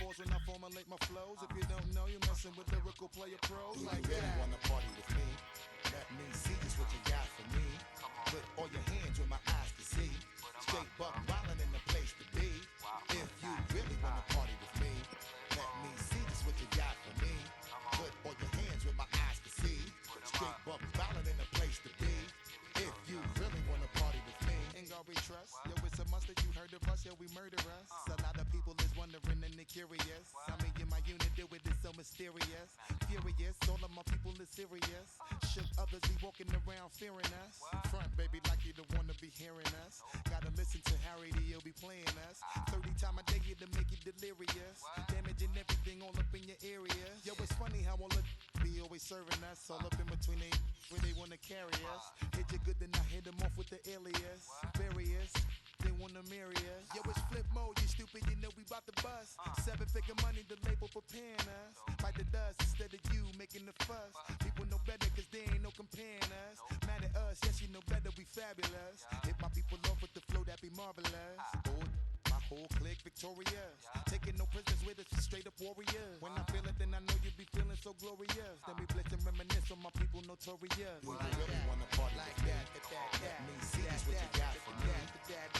metaphors when I formulate my flows. If you don't know, you're messing with lyrical player pros like You really that. wanna party with me? Let me see just what you got for me. Put all your hands where my eyes can see. Straight buck wildin' in the place to be. If you really wanna party with me, let me see just what you got for me. Put all your hands where my eyes can see. Straight buck wildin' in the place to be. If you really wanna party with me, Ain't God we trust? Yo, it's a must that you heard of us, yo, we murder us. A lot of people is wondering and they curious. I mean, in my unit do it is so mysterious. Furious, all of my people is serious. Shook others be walking around fearing us. Front, baby, like you don't wanna be hearing us. Gotta listen to Harry, he'll be playing us. 30 times a day to make you delirious. Damaging everything all up in your area. Yo, it's funny how all of be always serving us. All up in between they where they wanna carry us. Hit you good, then I hit them off with the alias. Various, they wanna marry us. Yo, it's flip mode, you stupid, you know we bout to bust. 7-figure money, the label preparing us. Bite the dust instead of you making the fuss. People know better cause they ain't no comparing us. Mad at us, yes you know better, we fabulous. Hit my people off with the flow, that be marvelous. Oh, my whole clique victorious. Taking no prisoners with us, straight up warriors. When I feel it, then I know you be feeling so glorious. Then we blitz and reminisce on my people notorious. do you really wanna party with me? Let me see just what you got for me.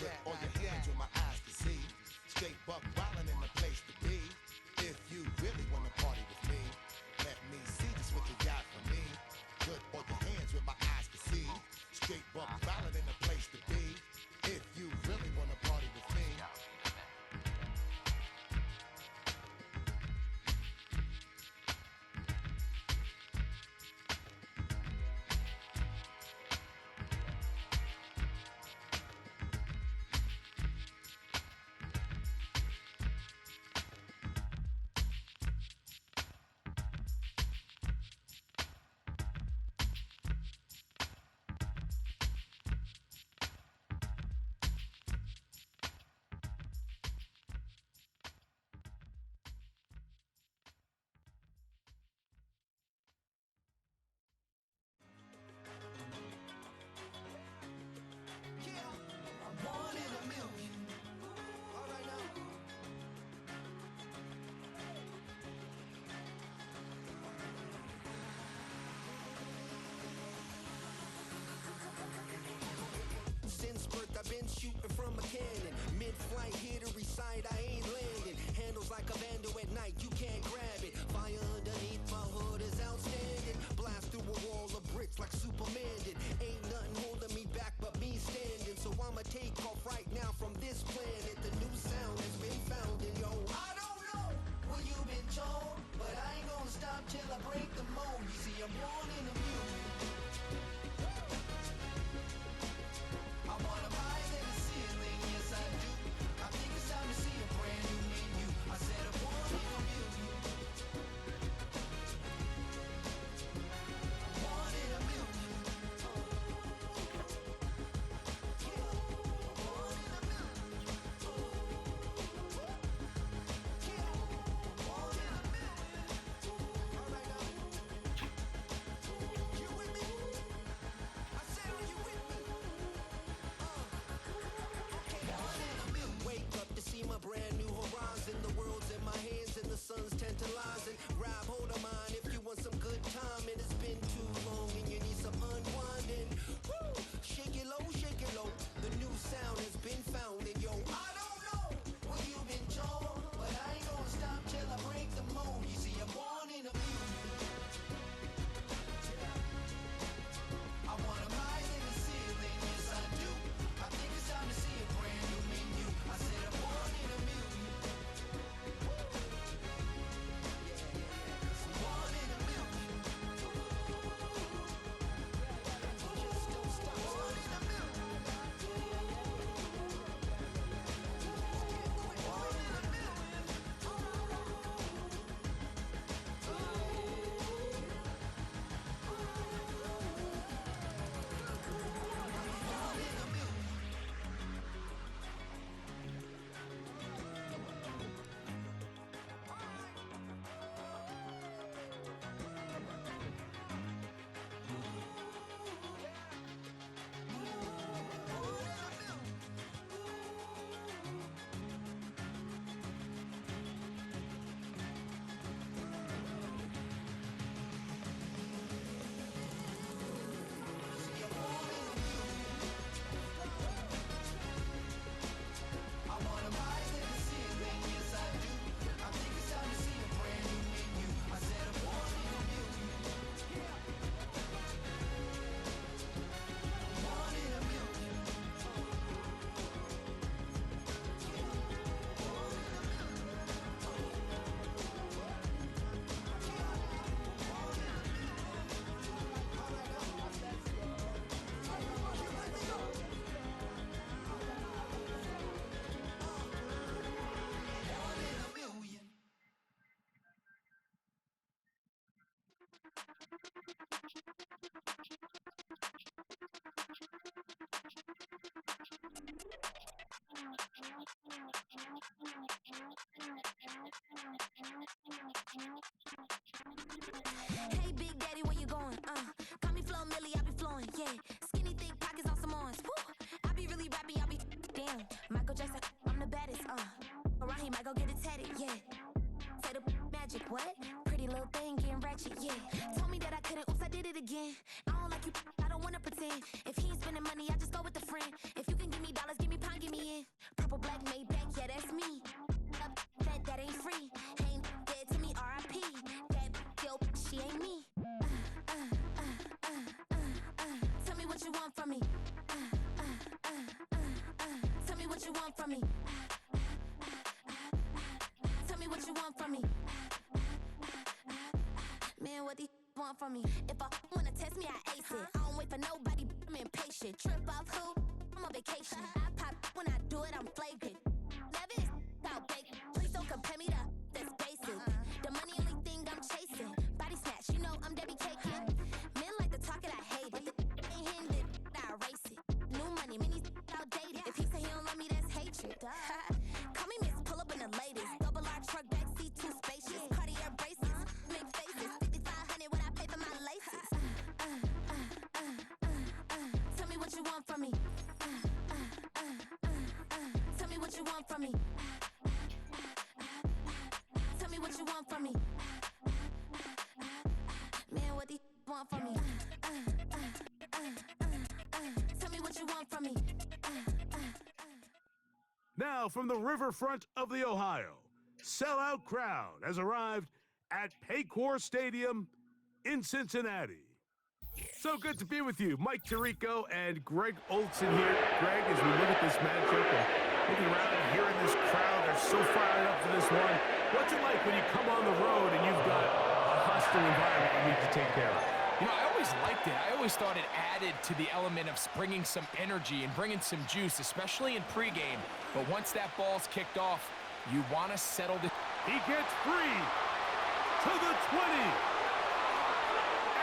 Put all your hands where my eyes can see. Straight buck wildin' in the place to be. If you really wanna party with me, let me see just what you got for me. Put all your hands where my eyes can see. Straight buck wildin' in the place to be. If you really wanna party with me. One in a million. All right now. Since birth I've been shooting from a cannon. Mid-flight, here to recite, I ain't landing. Handles like a vandal at night, you can't grab it. Fire underneath my hood is outstanding. Blast through a wall of bricks like Superman did. Ain't nothing holding me back but me standing. So I'ma take off right now from this planet. The new sound has been found and yo, I don't know what you've been told, but I ain't gonna stop till I break the mold. You see, I'm born in a million. I wanna rise in the ceiling, yes I do. I think it's it, yeah. Say the magic, what? Pretty little thing getting ratchet, yeah. Told me that I couldn't, oops, I did it again. I don't like you, I don't wanna pretend. If he ain't spending money, I just go with a friend. If you can give me dollars, give me pound, give me in. Purple, black, Maybach, yeah, that's me. That ain't free. Ain't dead to me, R.I.P. That dope, she ain't me. Tell me what you want from me. Tell me what you want from me. Tell me what you want from me. Man, what do you want from me? If I wanna test me, I ace it. I don't wait for nobody, I'm impatient. Trip off who? I'm on vacation. I pop when I do it, I'm flagrant. Never is out bacon. Please don't compare me to that's basic. The money only thing I'm chasing. Body snatch, you know I'm Debbie Cakin. Men like to talk it, I hate it. Ain't hitting it, I erase it. New money, minis outdated. If he say he don't love me, that's hatred. Call me Miss, pull up in the latest. Double R truck, backseat, too spacious. Cartier braces, make faces. 5,500 when I pay for my laces. Tell me what you want from me. Tell me what you want from me. Tell me what you want from me. Man, what do you want from me? Tell me what you want from me. Now from the riverfront of the Ohio, sellout crowd has arrived at Paycor Stadium in Cincinnati. So good to be with you, Mike Tirico and Greg Olson here. Greg, as we look at this matchup and looking around and hearing this crowd, they're so fired up for this one. What's it like when you come on the road and you've got a hostile environment you need to take care of? You know, I always liked it. I always thought it added to the element of bringing some energy and bringing some juice, especially in pregame. But once that ball's kicked off, you want to settle the... He gets free to the 20.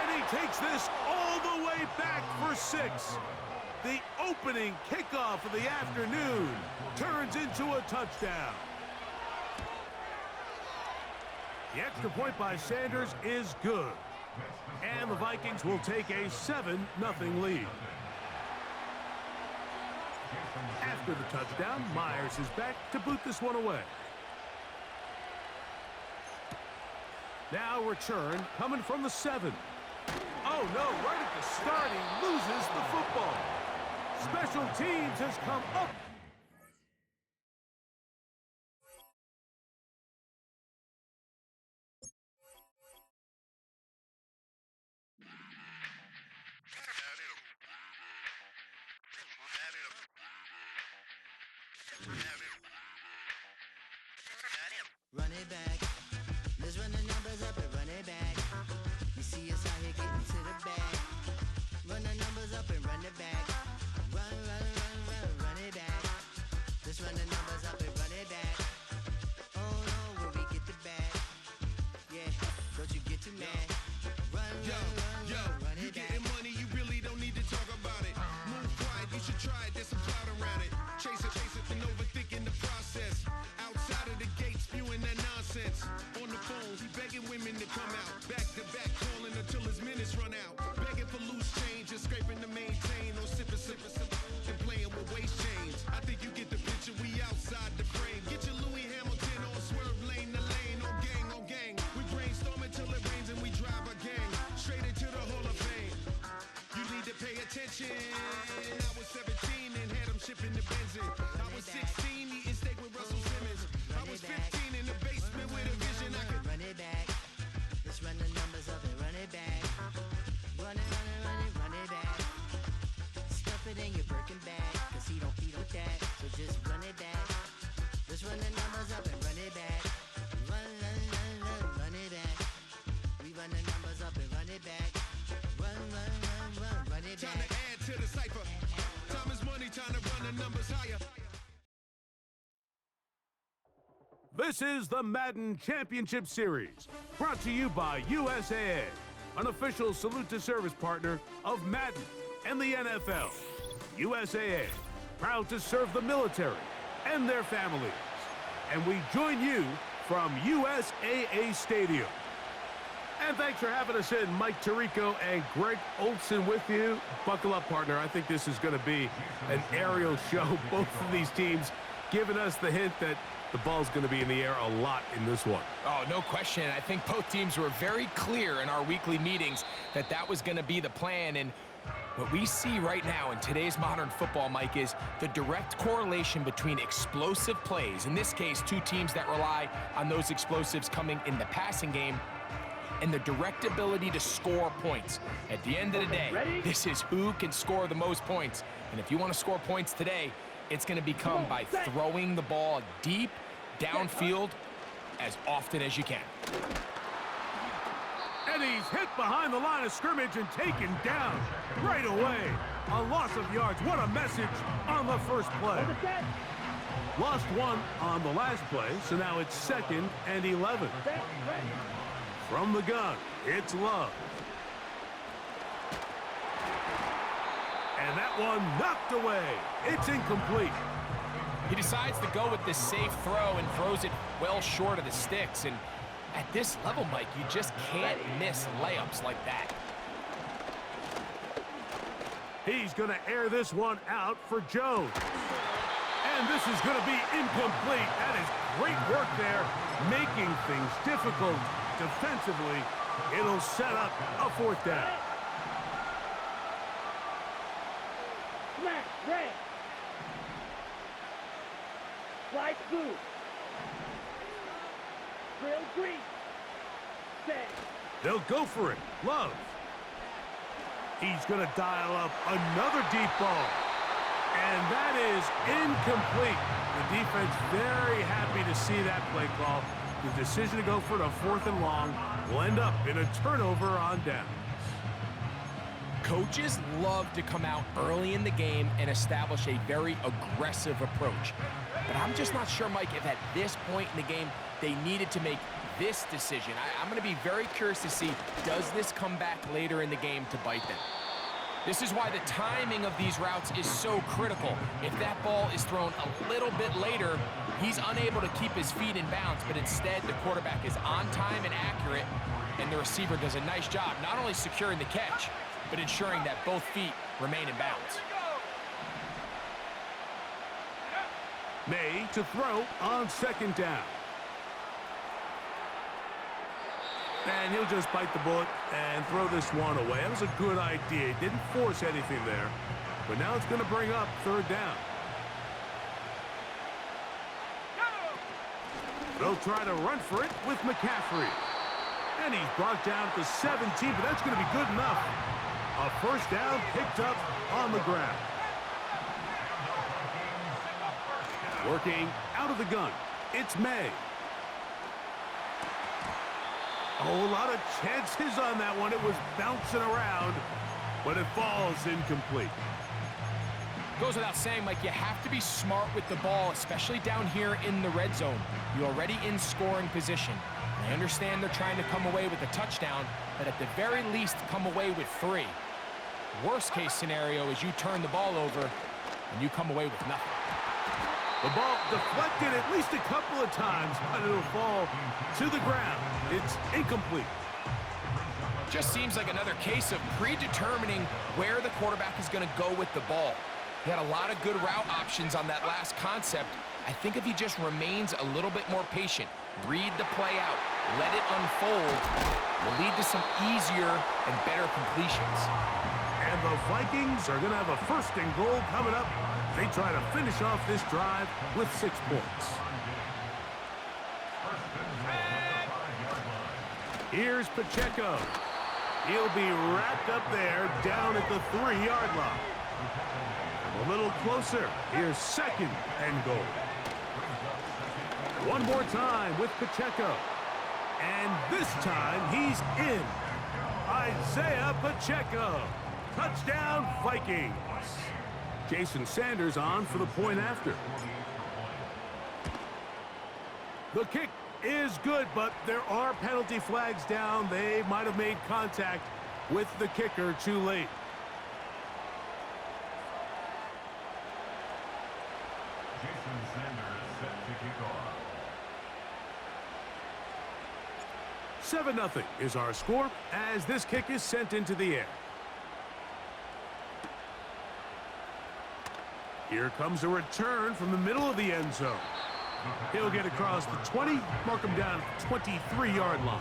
And he takes this all the way back for 6. The opening kickoff of the afternoon turns into a touchdown. The extra point by Sanders is good. And the Vikings will take a 7-0 lead. After the touchdown, Myers is back to boot this one away. Now return coming from the 7. Oh no, right at the start, he loses the football. Special teams has come up. Run it back. Let's run the numbers up and run it back. You see us out here getting to the bag. Run the numbers up and run it back. Run it back. Let's run the numbers up and run it back. Oh no, when we get the bag. Yeah, don't you get too mad. Run it You back. getting money, you really don't need to talk about it. Move quiet, you should try it, there's some cloud around it. Chase it, and overthinking the process. Outside of the gates, spewing that nonsense. On the phone, he begging women to come out. Back to back, calling until his minutes run out. Begging for loose change and scraping to maintain. No sipping, and playing with waist chains. I think you get the picture, we outside the frame. Get your Louis Hamilton on swerve lane to lane. On gang. We brainstorm until it rains and we drive our gang straight into the Hall of Fame. You need to pay attention. I was 17 and had them shipping the benzine. I was 16 eating steak with Russell Simmons. I was 15 in the basement with a vision. I could run it back. Let's run the numbers up and run it back. Run it back. Stuff it in your Birkin bag, cause he don't eat with that. So just run it back. Let's run the numbers up and run it back. Run it back. We run the numbers up and run it back. Run it time back. to add to the cipher. Time is money, time to run the numbers higher. This is the Madden Championship Series, brought to you by USAA, an official salute-to-service partner of Madden and the NFL. USAA, proud to serve the military and their families. And we join you from USAA Stadium. And thanks for having us in, Mike Tirico and Greg Olson with you. Buckle up, partner. I think this is going to be an aerial show. Both of these teams giving us the hint that the ball's going to be in the air a lot in this one. Oh, no question. I think both teams were very clear in our weekly meetings that that was going to be the plan. And what we see right now in today's modern football, Mike, is the direct correlation between explosive plays, in this case, two teams that rely on those explosives coming in the passing game, and the direct ability to score points. At the end of the day, this is who can score the most points. And if you want to score points today, it's going to become by throwing the ball deep downfield as often as you can. And he's hit behind the line of scrimmage and taken down right away. A loss of yards. What a message on the first play. Lost one on the last play, so now it's 2nd and 11. From the gun, it's Love. And that one knocked away. It's incomplete. He decides to go with this safe throw and throws it well short of the sticks. And at this level, Mike, you just can't miss layups like that. He's going to air this one out for Jones. And this is going to be incomplete. That is great work there, making things difficult defensively. It'll set up a 4th down. Red. Light blue. Real green. Set. They'll go for it. Love. He's going to dial up another deep ball. And that is incomplete. The defense very happy to see that play call. The decision to go for it on 4th and long will end up in a turnover on downs. Coaches love to come out early in the game and establish a very aggressive approach. But I'm just not sure, Mike, if at this point in the game they needed to make this decision. I'm going to be very curious to see, does this come back later in the game to bite them? This is why the timing of these routes is so critical. If that ball is thrown a little bit later, he's unable to keep his feet in bounds, but instead the quarterback is on time and accurate, and the receiver does a nice job not only securing the catch, but ensuring that both feet remain in bounds. May to throw on 2nd down. And he'll just bite the bullet and throw this one away. That was a good idea. He didn't force anything there. But now it's going to bring up 3rd down. They'll try to run for it with McCaffrey. And he's brought down to 17, but that's going to be good enough. A 1st down picked up on the ground. Working out of the gun, it's May. Oh, a lot of chances on that one. It was bouncing around, but it falls incomplete. Goes without saying, Mike, you have to be smart with the ball, especially down here in the red zone. You're already in scoring position. I understand they're trying to come away with a touchdown, but at the very least, come away with 3. Worst case scenario is you turn the ball over and you come away with nothing. The ball deflected at least a couple of times, but it'll fall to the ground. It's incomplete. Just seems like another case of predetermining where the quarterback is going to go with the ball. He had a lot of good route options on that last concept. I think if he just remains a little bit more patient, read the play out, let it unfold, will lead to some easier and better completions. And the Vikings are going to have a 1st and goal coming up. They try to finish off this drive with 6 points. Here's Pacheco. He'll be wrapped up there down at the 3-yard line. A little closer. Here's 2nd and goal. One more time with Pacheco. And this time he's in. Isaiah Pacheco. Touchdown, Vikings. Jason Sanders on for the point after. The kick is good, but there are penalty flags down. They might have made contact with the kicker too late. Jason Sanders set to kick off. 7-0 is our score as this kick is sent into the air. Here comes a return from the middle of the end zone. He'll get across the 20, mark him down at the 23-yard line.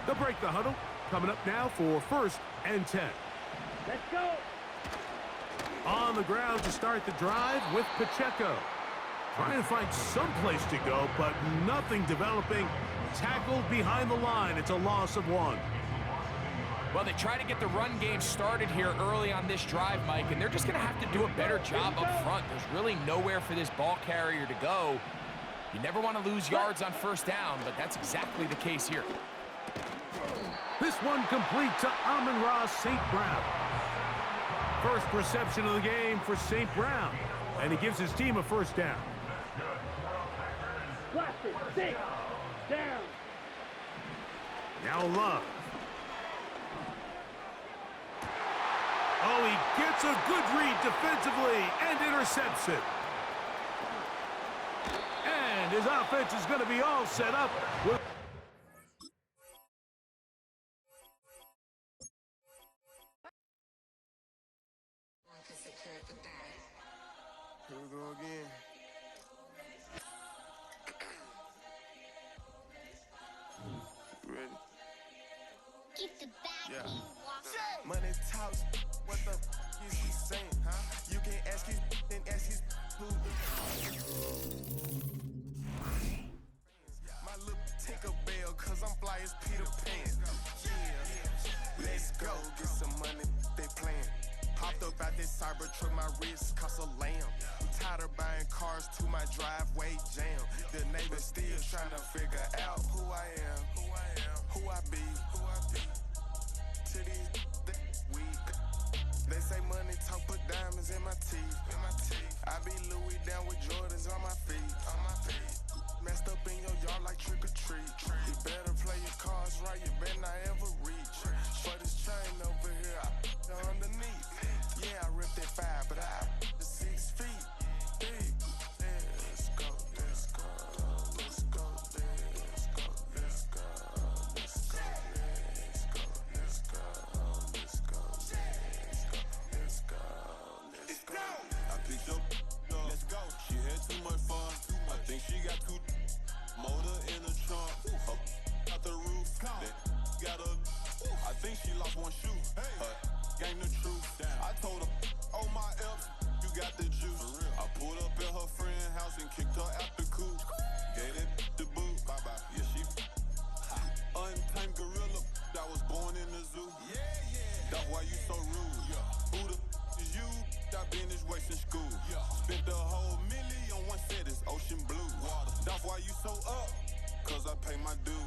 They'll break the huddle. Coming up now for 1st and 10. Let's go. On the ground to start the drive with Pacheco. Trying to find some place to go, but nothing developing. Tackled behind the line. It's a loss of 1. Well, they try to get the run game started here early on this drive, Mike, and they're just going to have to do a better job up front. There's really nowhere for this ball carrier to go. You never want to lose yards on 1st down, but that's exactly the case here. This one complete to Amon-Ra St. Brown. First reception of the game for St. Brown, and he gives his team a 1st down. Cluster, 6, down. Now Love. Oh, he gets a good read defensively and intercepts it. And his offense is going to be all set up with... Here we go again. You ready? Keep the back, Yeah. you walk. Money talks. What the is he saying? Huh? You can ask his, then ask his who. My little Tinkerbell, cause I'm fly as Peter Pan. Yeah. Let's go get some money. They playing. Hopped up out this Cybertruck, my wrist cost a lamb. I'm tired of buying cars to my driveway jam. The neighbors still trying to figure out who I am, who I be. To these weak. They say money talk, put diamonds in my teeth. I be Louis down with Jordans on my feet. Messed up in your yard like trick or treat. You better play your cards right, you better not ever reach. For this chain over here, I underneath. Yeah, I ripped that 5, but I the 6 feet deep. Let's go, let's go, let's go, let's go, let's go, let's go, let's go, let's go, let's go, let's go, let's go. I picked up, let's go. She had too much fun. I think she got too motor in the trunk. Out the roof. Got a. I think she lost one shoe. Gang the truth. I told her, oh my F, you got the juice. I pulled up at her friend's house and kicked her out the coop. Gave that the boot. Bye bye. Yeah, she. Untamed gorilla. I was born in the zoo. Yeah. That's why you so rude. Who the is you? I been this way since school. Spent the whole million on one set. It's ocean blue. Water. That's why you so up. Cause I pay my dues.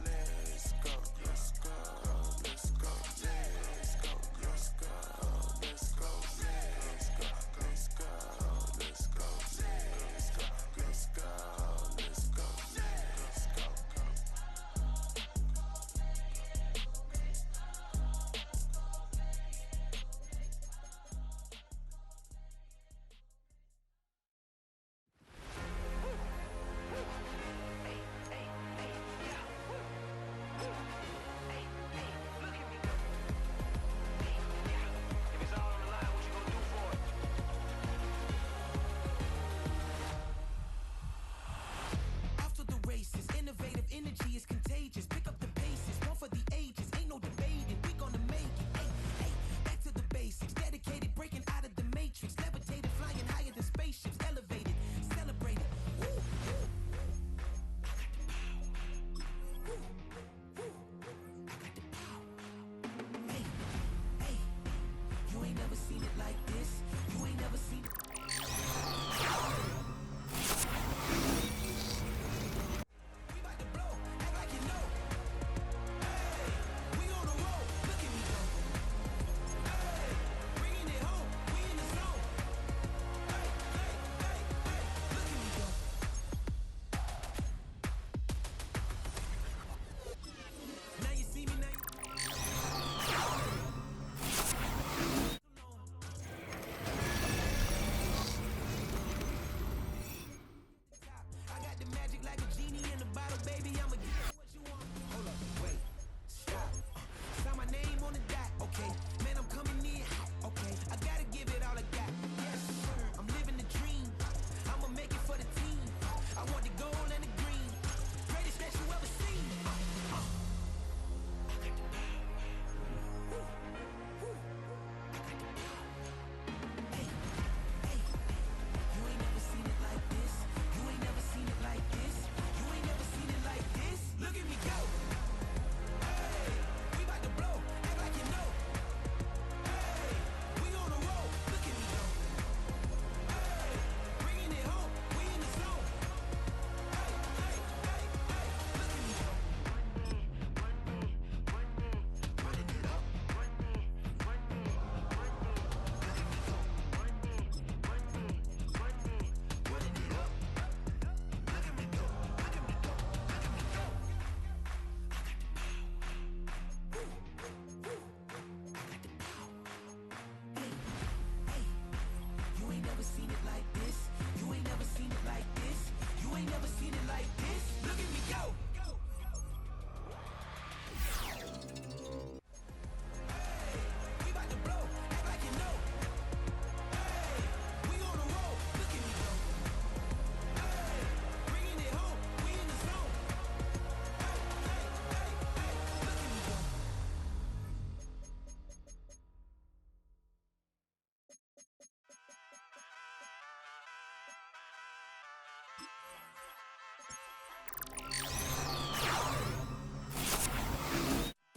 Let's go, let's go, let's go, let's go, let's go, let's go, let's go, let's go, let's go, let's go, let's go, let's go, let's go.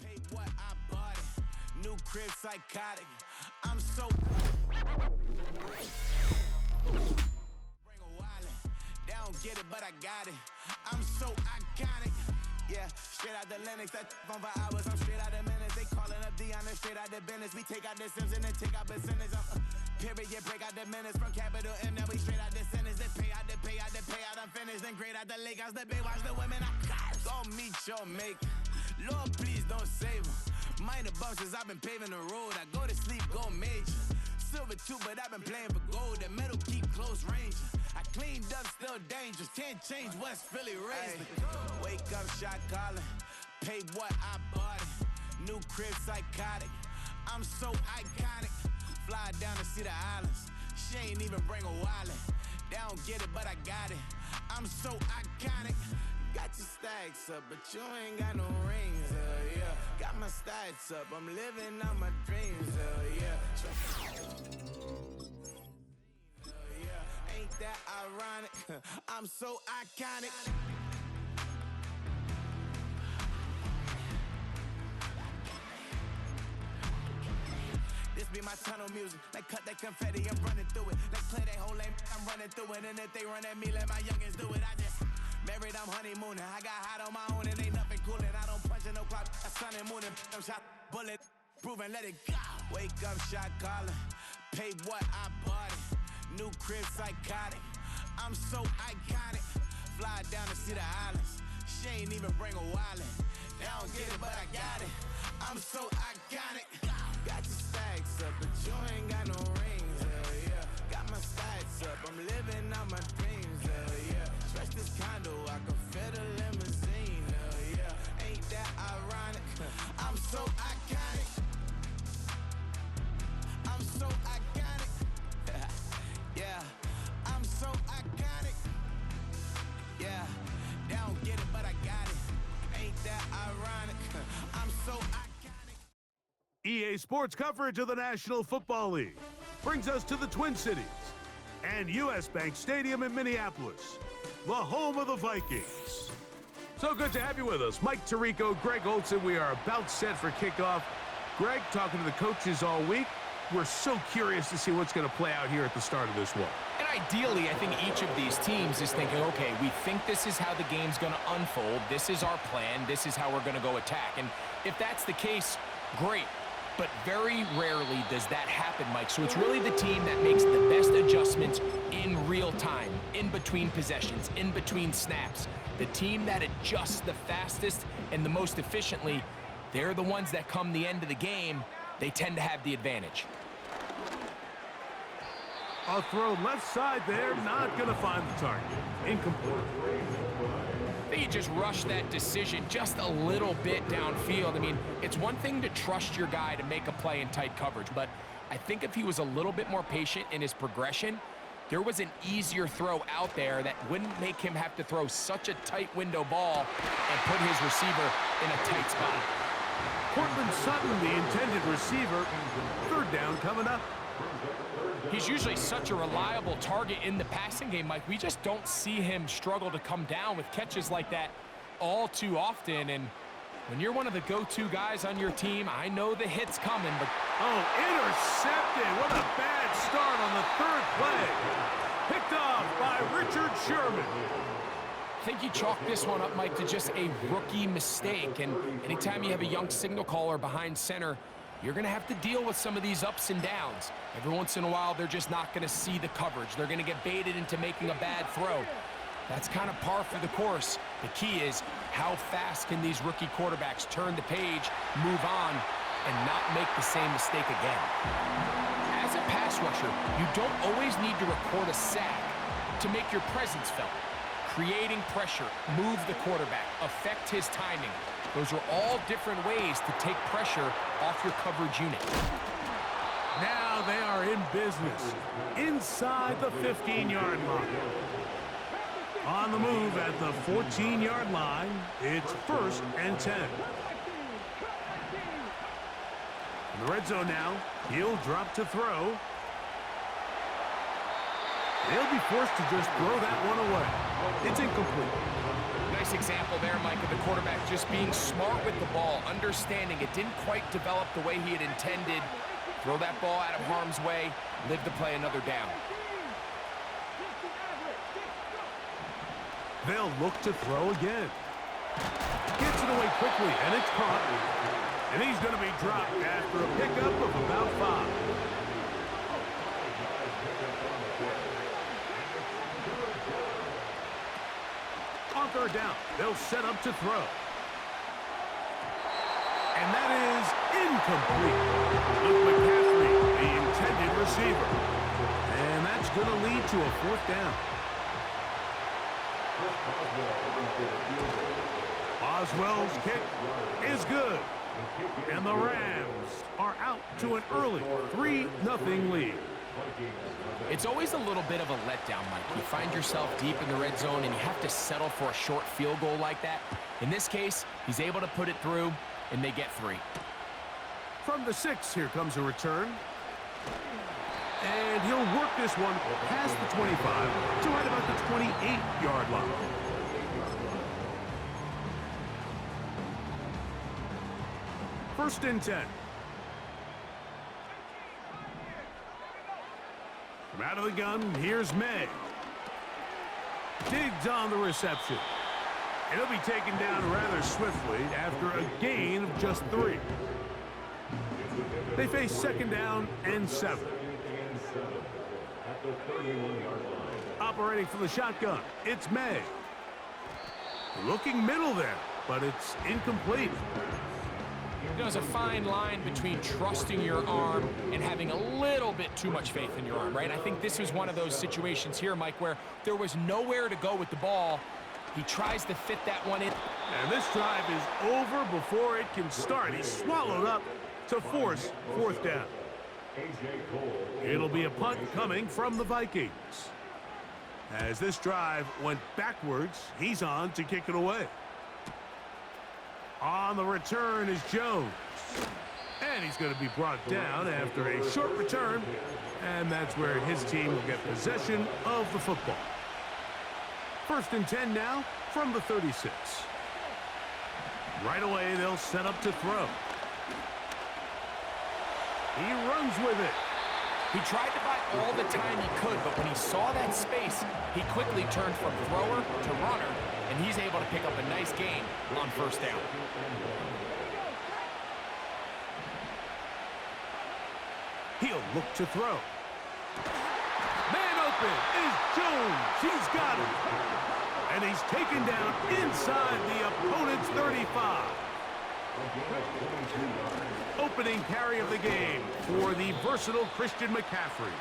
Pay what I bought it. New crib psychotic. I'm so bring a wallet. They don't get it, but I got it. I'm so iconic. Yeah, straight out the Linux, that on for hours. I'm straight out the minutes. They calling up Dion, straight out the business. We take out the Sims and then take out percentage. Period, break out the minutes from capital M. Now we straight out the sentence. They pay out, they pay out, they pay out. I'm finished. Then grade out the lake house, the bay watch the women. I got go meet your mate. Lord, please don't save them. Minor bumps as I've been paving the road. I go to sleep, go major. Silver too, but I've been playing for gold. The metal keep close range. I cleaned up, still dangerous. Can't change West Philly raised. Wake up, shot calling. Pay what I bought it. New crib psychotic. I'm so iconic. Fly down to see the islands. She ain't even bring a wallet. They don't get it, but I got it. I'm so iconic. Got your stacks up, but you ain't got no rings, yeah. Got my stats up, I'm living out my dreams, yeah. Ain't that ironic? I'm so iconic. This be my tunnel music. Like cut that confetti, I'm running through it. Like clear that whole lane, I'm running through it. And if they run at me, let my youngins do it. I just married, I'm honeymooning. I got hot on my own and ain't nothing coolin'. I don't punch in no clock, I sun and moon and I'm shot bullet. Proven, let it go. Wake up, shot calling. Pay what I bought it. New crib psychotic. I'm so iconic. Fly down to see the islands. She ain't even bring a wallet. They don't get it, but I got it. I'm so iconic. Got your stacks up, but you ain't got no rings, hell yeah. Got my stats up, I'm living out my dreams, hell yeah. Stretch this condo, I can fit a limousine, hell yeah. Ain't that ironic? I'm so iconic. I'm so iconic. Yeah, I'm so iconic. Yeah, they don't get it, but I got it. Ain't that ironic? I'm so iconic. EA Sports coverage of the National Football League brings us to the Twin Cities and US Bank Stadium in Minneapolis, the home of the Vikings. So good to have you with us. Mike Tirico, Greg Olson. We are about set for kickoff. Greg, talking to the coaches all week. We're so curious to see what's going to play out here at the start of this one. And ideally, I think each of these teams is thinking, okay, we think this is how the game's going to unfold. This is our plan. This is how we're going to go attack. And if that's the case, great. But very rarely does that happen, Mike. So it's really the team that makes the best adjustments in real time, in between possessions, in between snaps. The team that adjusts the fastest and the most efficiently, they're the ones that come the end of the game, they tend to have the advantage. A throw left side there, not going to find the target. Incomplete. I think you just rush that decision just a little bit downfield. I mean, it's one thing to trust your guy to make a play in tight coverage, but I think if he was a little bit more patient in his progression, there was an easier throw out there that wouldn't make him have to throw such a tight window ball and put his receiver in a tight spot. Cortland Sutton, the intended receiver. Third down coming up. He's usually such a reliable target in the passing game, Mike. We just don't see him struggle to come down with catches like that all too often. And when you're one of the go-to guys on your team, I know the hit's coming, but... Oh, intercepted. What a bad start on the third play. Picked off by Richard Sherman. I think you chalk this one up, Mike, to just a rookie mistake. And anytime you have a young signal caller behind center, you're going to have to deal with some of these ups and downs. Every once in a while, they're just not going to see the coverage. They're going to get baited into making a bad throw. That's kind of par for the course. The key is how fast can these rookie quarterbacks turn the page, move on, and not make the same mistake again. As a pass rusher, you don't always need to record a sack to make your presence felt. Creating pressure, move the quarterback, affect his timing. Those are all different ways to take pressure off your coverage unit. Now they are in business inside the 15-yard line. On the move at the 14-yard line, it's 1st and 10. In the red zone now, he'll drop to throw. They'll be forced to just throw that one away. It's incomplete. Nice example there, Mike, of the quarterback just being smart with the ball, understanding it didn't quite develop the way he had intended. Throw that ball out of harm's way, live to play another down. They'll look to throw again. Gets it away quickly, and it's caught. And he's going to be dropped after a pickup of about 5. On third down, they'll set up to throw. And that is incomplete. Luke McCaffrey, the intended receiver. And that's going to lead to a 4th down. Oswell's kick is good. And the Rams are out to an early 3-0 lead. It's always a little bit of a letdown, Mike. You find yourself deep in the red zone and you have to settle for a short field goal like that. In this case, he's able to put it through, and they get 3. From the 6, here comes a return. And he'll work this one past the 25 to right about the 28-yard line. First and 10. From out of the gun, here's May. Digs on the reception. And he'll be taken down rather swiftly after a gain of just 3. They face 2nd down and 7. Operating from the shotgun, it's May. Looking middle there, but it's incomplete. There's a fine line between trusting your arm and having a little bit too much faith in your arm, right? I think this was one of those situations here, Mike, where there was nowhere to go with the ball. He tries to fit that one in. And this drive is over before it can start. He's swallowed up to force 4th down. It'll be a punt coming from the Vikings. As this drive went backwards, he's on to kick it away. On the return is Jones. And he's going to be brought down after a short return. And that's where his team will get possession of the football. 1st and 10 now from the 36. Right away, they'll set up to throw. He runs with it. He tried to buy all the time he could, but when he saw that space, he quickly turned from thrower to runner, and he's able to pick up a nice gain on 1st down. He'll look to throw. Man open is Jones. He's got it. And he's taken down inside the opponent's 35. Opening carry of the game for the versatile Christian McCaffrey.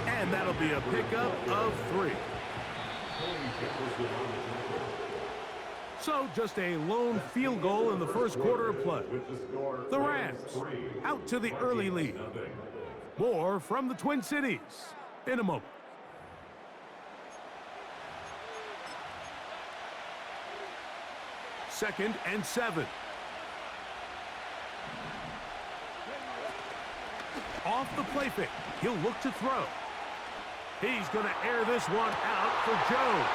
And that'll be a pickup of 3. So just a lone field goal in the first quarter of play. The Rams out to the early lead. More from the Twin Cities in a moment. Second and 7. Off the play fake. He'll look to throw. He's going to air this one out for Jones.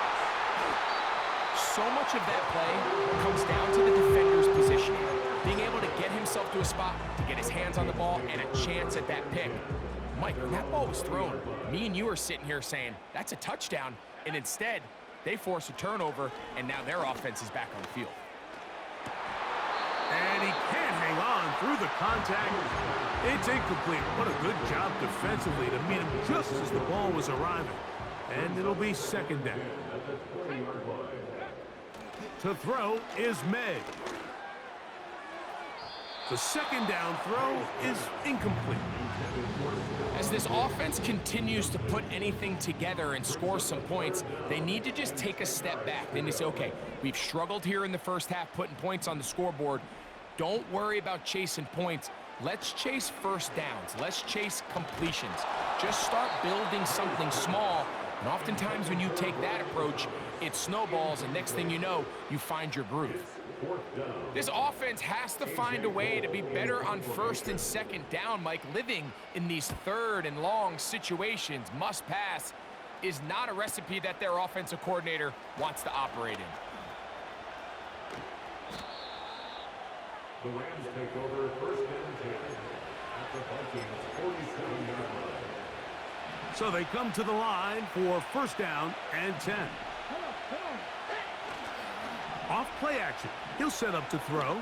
So much of that play comes down to the defender's positioning. Being able to get himself to a spot, to get his hands on the ball, and a chance at that pick. Mike, when that ball was thrown, me and you are sitting here saying, that's a touchdown. And instead, they force a turnover, and now their offense is back on the field. And he can't hang on through the contact. It's incomplete. What a good job defensively to meet him just as the ball was arriving. And it'll be 2nd down. To throw is May. The 2nd down throw is incomplete. As this offense continues to put anything together and score some points, they need to just take a step back. Then they say, okay, we've struggled here in the first half putting points on the scoreboard. Don't worry about chasing points. Let's chase 1st downs. Let's chase completions. Just start building something small. And oftentimes when you take that approach, it snowballs, and next thing you know, you find your groove. This offense has to find a way to be better on 1st and 2nd down, Mike. Living in these 3rd and long situations, must pass. is not a recipe that their offensive coordinator wants to operate in. The Rams take over first and 10 at the Vikings 47-yard line. So they come to the line for first down and 10. Off play action. He'll set up to throw.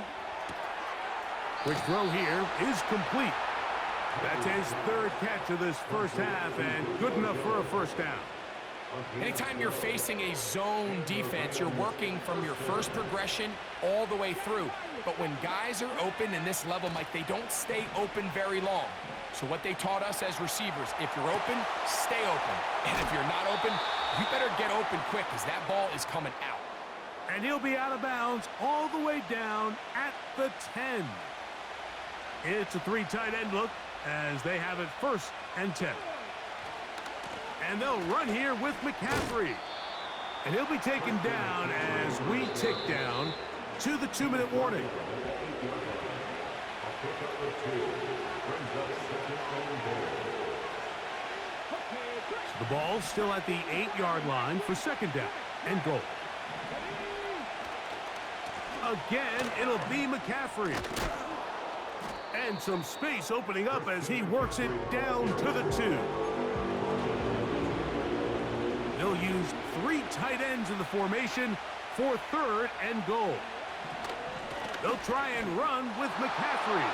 Quick throw here is complete. That's his third catch of this first half and good enough for a first down. Anytime you're facing a zone defense, you're working from your first progression all the way through. But when guys are open in this level, Mike, they don't stay open very long. So what they taught us as receivers, if you're open, stay open. And if you're not open, you better get open quick because that ball is coming out. And he'll be out of bounds all the way down at the 10. It's a three tight end look as they have it first and 10. And they'll run here with McCaffrey. And he'll be taken down as we tick down to the 2-minute warning. So the ball still at the 8-yard line for second down and goal. Again, it'll be McCaffrey. And some space opening up as he works it down to the 2. They'll use 3 tight ends in the formation for third and goal. They'll try and run with McCaffrey.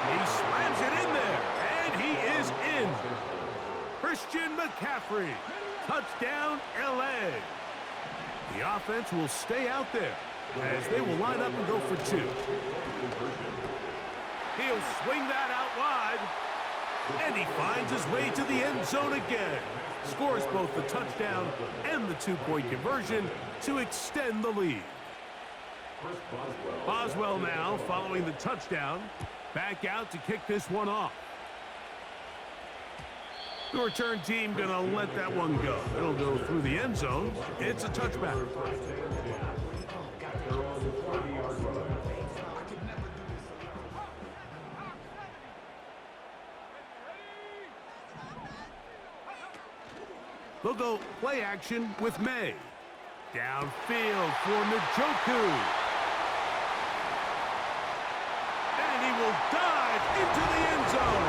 He slams it in there, and he is in. Christian McCaffrey. Touchdown, L.A. The offense will stay out there as they will line up and go for 2. He'll swing that out wide, and he finds his way to the end zone again. Scores both the touchdown and the 2-point conversion to extend the lead. Boswell now following the touchdown. Back out to kick this one off. The return team gonna let that one go. It'll go through the end zone. It's a touchback. They'll go play action with May. Downfield for Njoku. And he will dive into the end zone.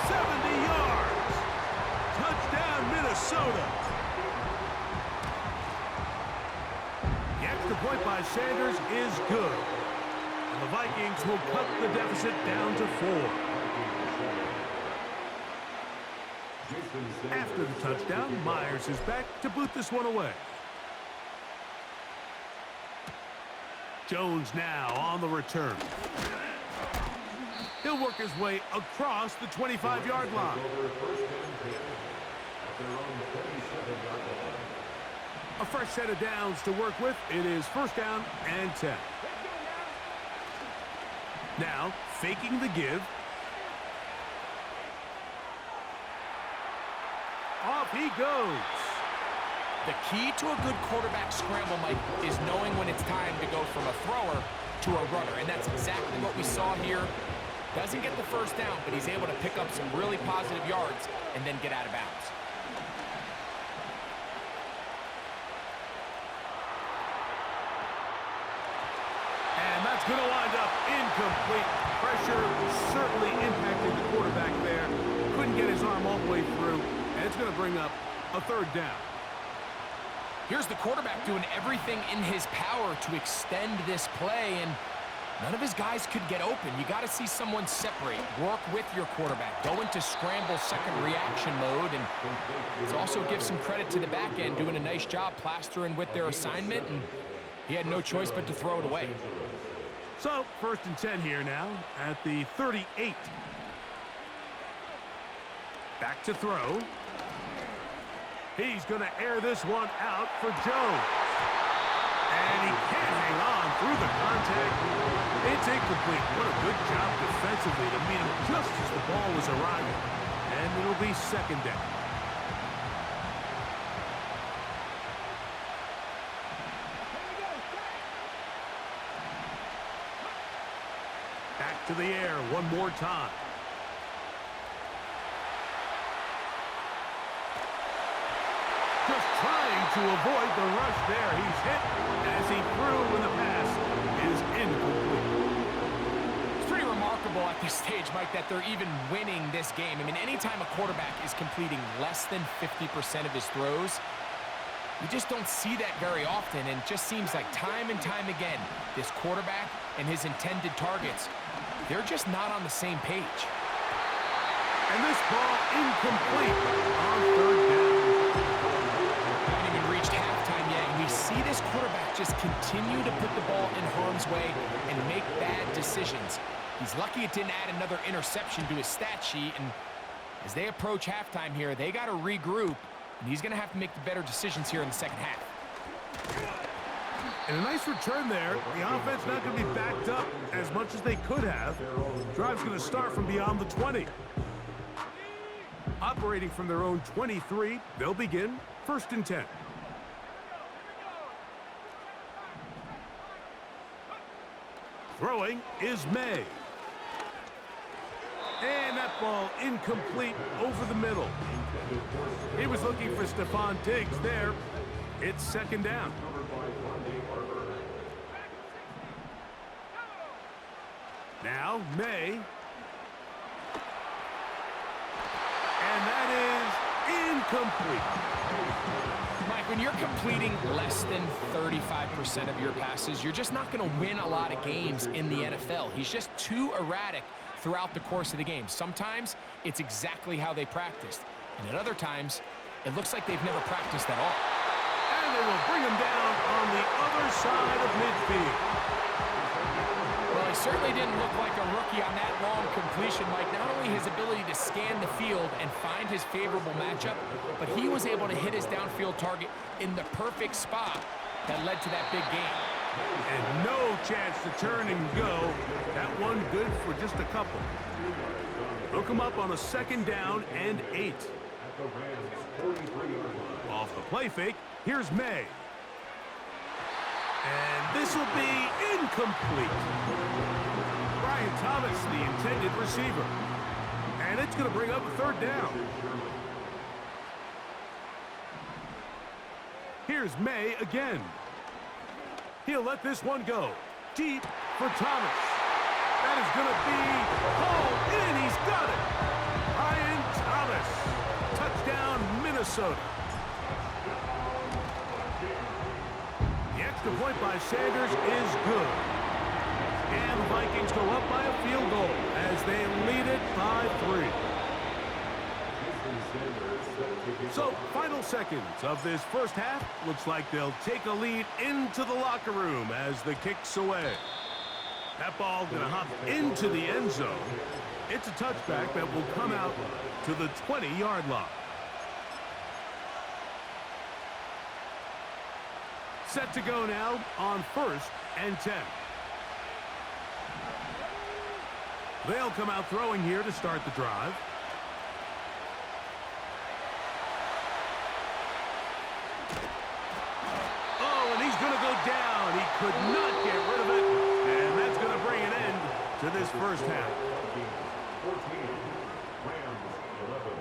70 yards. Touchdown, Minnesota. The extra point by Sanders is good. And the Vikings will cut the deficit down to 4. After the touchdown, Myers is back to boot this one away. Jones now on the return. He'll work his way across the 25-yard line. A fresh set of downs to work with. It is first down and 10. Now, faking the give. Off he goes. The key to a good quarterback scramble, Mike, is knowing when it's time to go from a thrower to a runner. And that's exactly what we saw here. Doesn't get the first down, but he's able to pick up some really positive yards and then get out of bounds. And that's going to wind up incomplete. Pressure certainly impacted the quarterback there. Couldn't get his arm all the way through. And it's going to bring up a third down. Here's the quarterback doing everything in his power to extend this play, and none of his guys could get open. You got to see someone separate, work with your quarterback, go into scramble second reaction mode, and let's also give some credit to the back end doing a nice job plastering with their assignment, and he had no choice but to throw it away. So, first and 10 here now at the 38. Back to throw. He's going to air this one out for Jones. And he can't hang on through the contact. It's incomplete. What a good job defensively to meet him just as the ball was arriving. And it'll be second down. Back to the air one more time. Just trying to avoid the rush there. He's hit as he threw when the pass is incomplete. It's pretty remarkable at this stage, Mike, that they're even winning this game. I mean, anytime a quarterback is completing less than 50% of his throws, you just don't see that very often, and it just seems like time and time again, this quarterback and his intended targets, they're just not on the same page. And this ball incomplete on third down. Haven't even reached halftime yet, and we see this quarterback just continue to put the ball in harm's way and make bad decisions. He's lucky it didn't add another interception to his stat sheet, and as they approach halftime here, they got to regroup, and he's going to have to make the better decisions here in the second half. And a nice return there. The offense not going to be backed up as much as they could have. Drive's going to start from beyond the 20. Operating from their own 23, they'll begin 1st and 10. Throwing is May. And that ball incomplete over the middle. He was looking for Stephon Diggs there. It's 2nd down. Now, May. And that is incomplete. Mike, when you're completing less than 35% of your passes, you're just not going to win a lot of games in the NFL. He's just too erratic throughout the course of the game. Sometimes it's exactly how they practiced, and at other times it looks like they've never practiced at all. And they will bring him down on the other side of midfield. Well, he certainly didn't look like a rookie on that long completion, Mike. Not only his ability to scan the field and find his favorable matchup, but he was able to hit his downfield target in the perfect spot that led to that big game. And no chance to turn and go. That one good for just a couple. They'll come up on a 2nd down and 8. Off the play fake, here's May. And this will be incomplete. Brian Thomas, the intended receiver. And it's going to bring up a 3rd down. Here's May again. He'll let this one go. Deep for Thomas. That is going to be hauled in. He's got it. Brian Thomas. Touchdown, Minnesota. The extra point by Sanders is good. And the Vikings go up by a field goal as they lead it by 3. So, final seconds of this first half. Looks like they'll take a lead into the locker room as the kick's away. That ball going to hop into the end zone. It's a touchback that will come out to the 20-yard line. Set to go now on 1st and 10. They'll come out throwing here to start the drive. Oh, and he's going to go down. He could not get rid of it. And that's going to bring an end to this first half. 14, Rams 11.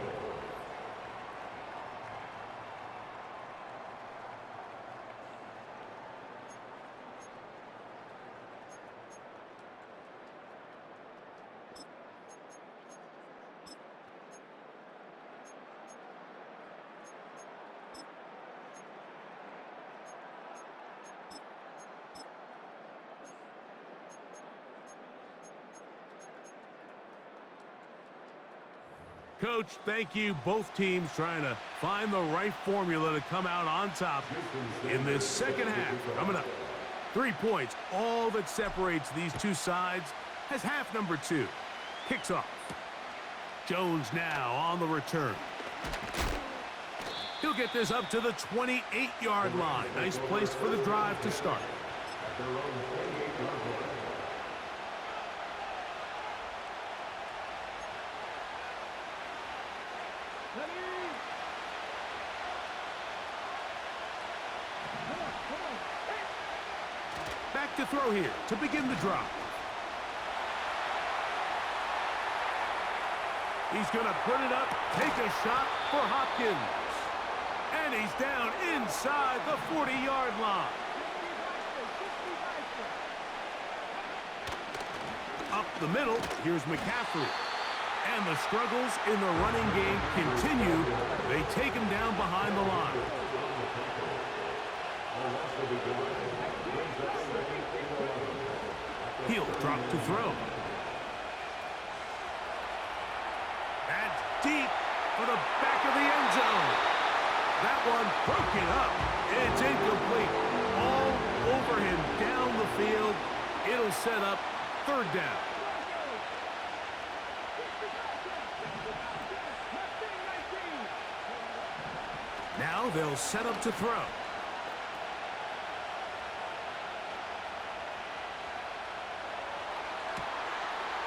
Coach, thank you. Both teams trying to find the right formula to come out on top in this second half. Coming up, 3 points. All that separates these two sides as half number 2 kicks off. Jones now on the return. He'll get this up to the 28-yard line. Nice place for the drive to start. Their own 28-yard line. Back to throw here to begin the drive. He's going to put it up, take a shot for Hopkins. And he's down inside the 40-yard line. Up the middle, here's McCaffrey. And the struggles in the running game continue. They take him down behind the line. He'll drop to throw. That's deep for the back of the end zone. That one broken up. It's incomplete. All over him down the field. It'll set up third down. Now they'll set up to throw.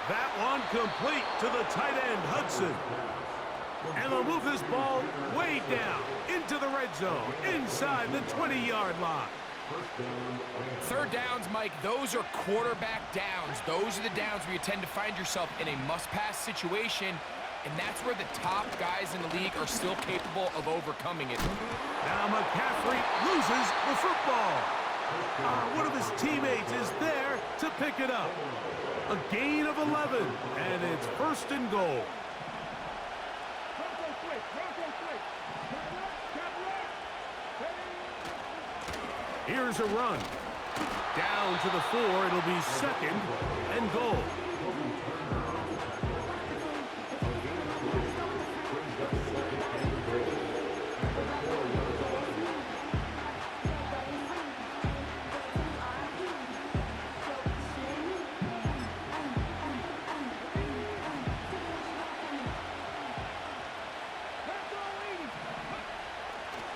That one complete to the tight end, Hudson. And they'll move this ball way down into the red zone, inside the 20-yard line. Third downs, Mike, those are quarterback downs. Those are the downs where you tend to find yourself in a must-pass situation, and that's where the top guys in the league are still capable of overcoming it. Now McCaffrey loses the football. One of his teammates is there to pick it up. A gain of 11, and it's first and goal. Here's a run. Down to the 4, it'll be second and goal.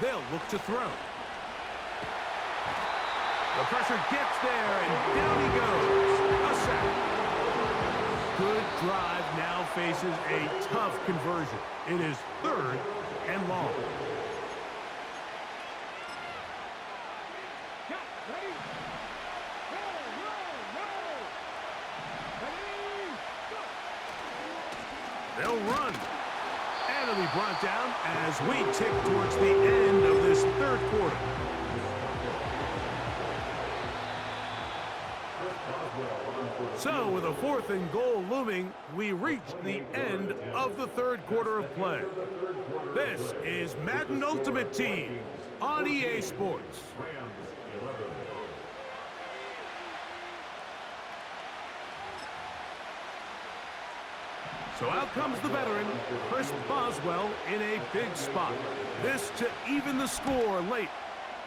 They'll look to throw. The pressure gets there, and down he goes. A sack. Good drive now faces a tough conversion. It is third and long. They'll run. And it'll be brought down as we tick towards the end of this third quarter. So, with a 4th and goal looming, we reach the end of the third quarter of play. This is Madden Ultimate Team on EA Sports. So out comes the veteran, Chris Boswell, in a big spot. This to even the score late.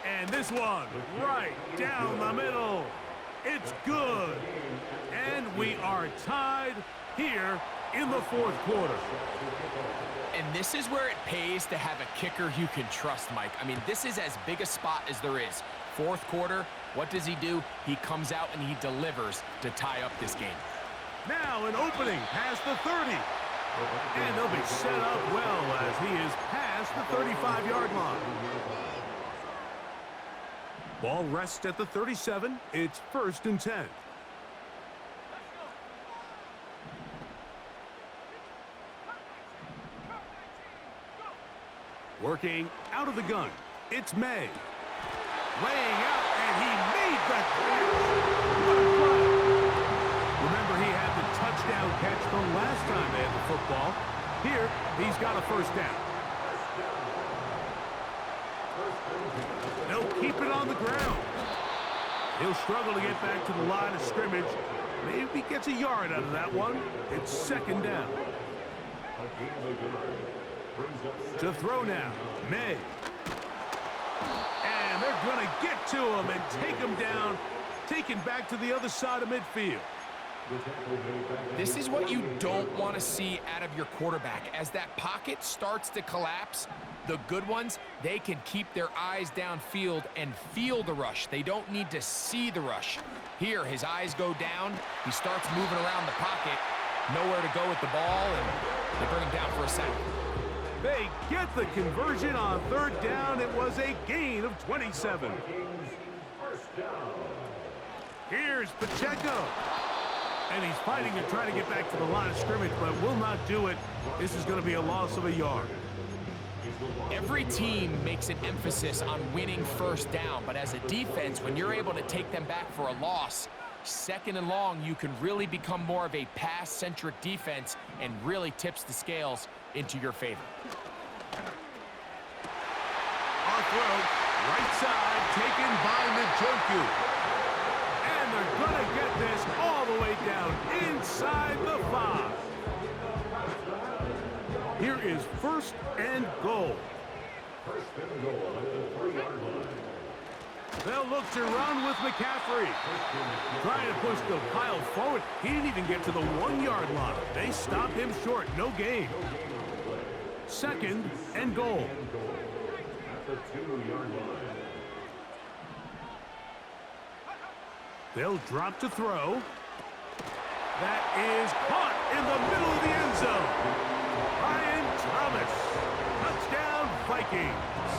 And this one right down the middle. It's good. And we are tied here in the fourth quarter. And this is where it pays to have a kicker you can trust, Mike. I mean, this is as big a spot as there is. Fourth quarter, what does he do? He comes out and he delivers to tie up this game. Now an opening past the 30. And they'll be set up well as he is past the 35-yard line. Ball rests at the 37. It's 1st and 10. Working out of the gun. It's May. Laying out, and he made the catch. What a play. Remember, he had the touchdown catch the last time they had the football. Here, he's got a first down. They'll keep it on the ground. He'll struggle to get back to the line of scrimmage. Maybe gets a yard out of that one. It's 2nd down. To throw now, May. And they're going to get to him and take him down, taken back to the other side of midfield. This is what you don't want to see out of your quarterback. As that pocket starts to collapse, the good ones, they can keep their eyes downfield and feel the rush. They don't need to see the rush. Here, his eyes go down. He starts moving around the pocket. Nowhere to go with the ball, and they bring him down for a sack. They get the conversion on 3rd down. It was a gain of 27. Here's Pacheco. And he's fighting to try to get back to the line of scrimmage, but will not do it. This is going to be a loss of a yard. Every team makes an emphasis on winning first down, but as a defense, when you're able to take them back for a loss, second and long, you can really become more of a pass-centric defense and really tips the scales into your favor. Our throw, right side, taken by Njoku. And they're going to get this all the way down inside the 5. Here is first and goal. First and goal at the 3-yard line. They'll look to run with McCaffrey. Trying to push the pile forward. He didn't even get to the 1-yard line. They stopped him short. No gain. Second and goal. At the 2-yard line. They'll drop to throw. That is caught in the middle of the end zone. Ryan Thomas. Touchdown, Vikings.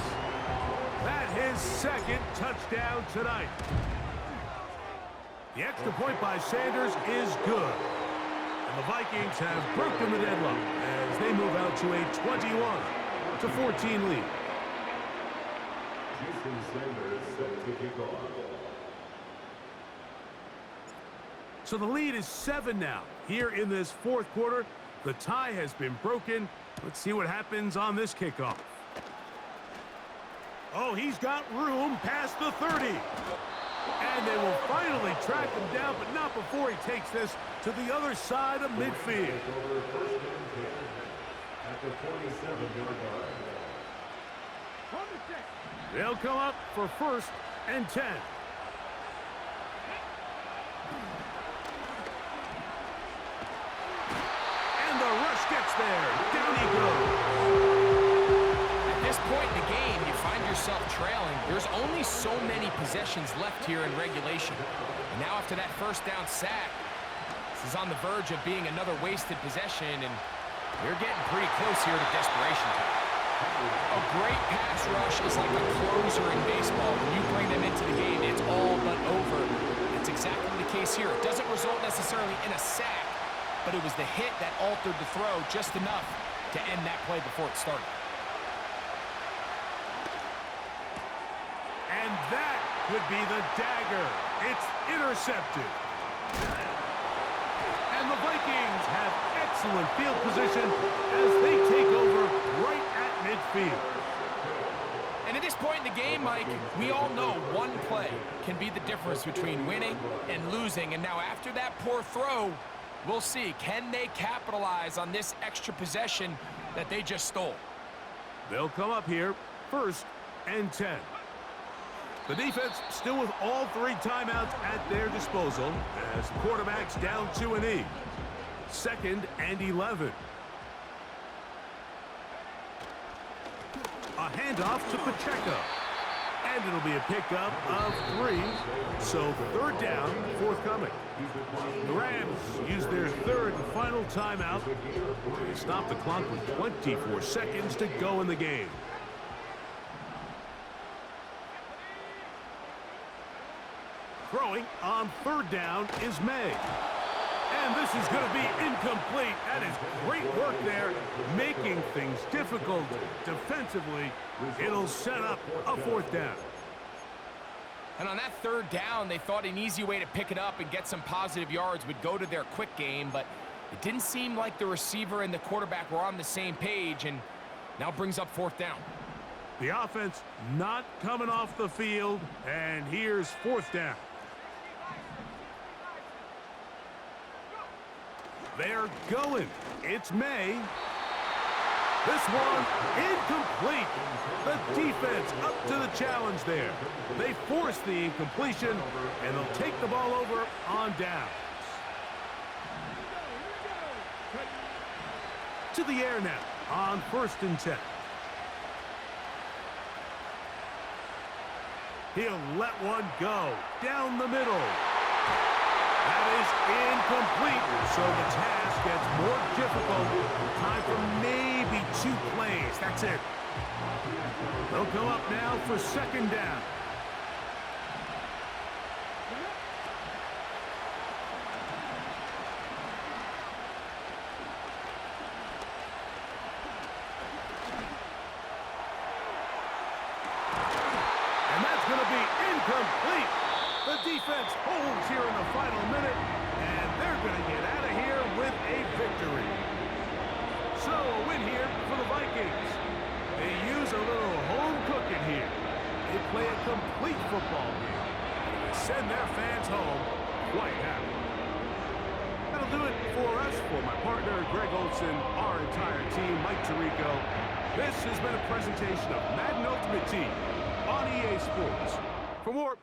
That his second touchdown tonight. The extra point by Sanders is good. And the Vikings have broken the deadlock as they move out to a 21-14 lead. Jason Sanders set to kick off. So the lead is 7 now. Here in this fourth quarter, the tie has been broken. Let's see what happens on this kickoff. Oh, he's got room past the 30. And they will finally track him down, but not before he takes this to the other side of midfield. Over first and 10 at the 47-yard line. They'll come up for first and 10. And the rush gets there. Down he goes. At this point in the game, you find yourself trailing. There's only so many possessions left here in regulation. And now after that first down sack, this is on the verge of being another wasted possession, and you're getting pretty close here to desperation time. A great pass rush is like a closer in baseball. When you bring them into the game, it's all but over. That's exactly the case here. It doesn't result necessarily in a sack, but it was the hit that altered the throw just enough to end that play before it started. And that could be the dagger. It's intercepted. And the Vikings have excellent field position as they take over right at midfield. And at this point in the game, Mike, we all know one play can be the difference between winning and losing. And now after that poor throw, we'll see, can they capitalize on this extra possession that they just stole? They'll come up here first and 10. The defense still with all 3 timeouts at their disposal as quarterback's down to an E. Second and 11. A handoff to Pacheco. And it'll be a pickup of 3. So third down, forthcoming. The Rams use their third and final timeout. They stop the clock with 24 seconds to go in the game. Throwing on third down is May. And this is going to be incomplete. That is great work there, making things difficult defensively. It'll set up a fourth down. And on that third down, they thought an easy way to pick it up and get some positive yards would go to their quick game, but it didn't seem like the receiver and the quarterback were on the same page, and now brings up fourth down. The offense not coming off the field, and here's fourth down. They're going. It's May. This one incomplete. The defense up to the challenge there. They force the incompletion, and they'll take the ball over on downs. To the air now on first and 10. He'll let one go down the middle. That is incomplete, so the task gets more difficult. Time for maybe 2 plays. That's it. They'll come up now for second down. going to be incomplete. The defense holds here in the final minute, and they're going to get out of here with a victory. So a win here for the Vikings. They use a little home cooking here. They play a complete football game, and they send their fans home quite happy. That'll do it for us. For my partner, Greg Olson, our entire team, Mike Tirico, this has been a presentation of Madden Ultimate Team on EA Sports. For more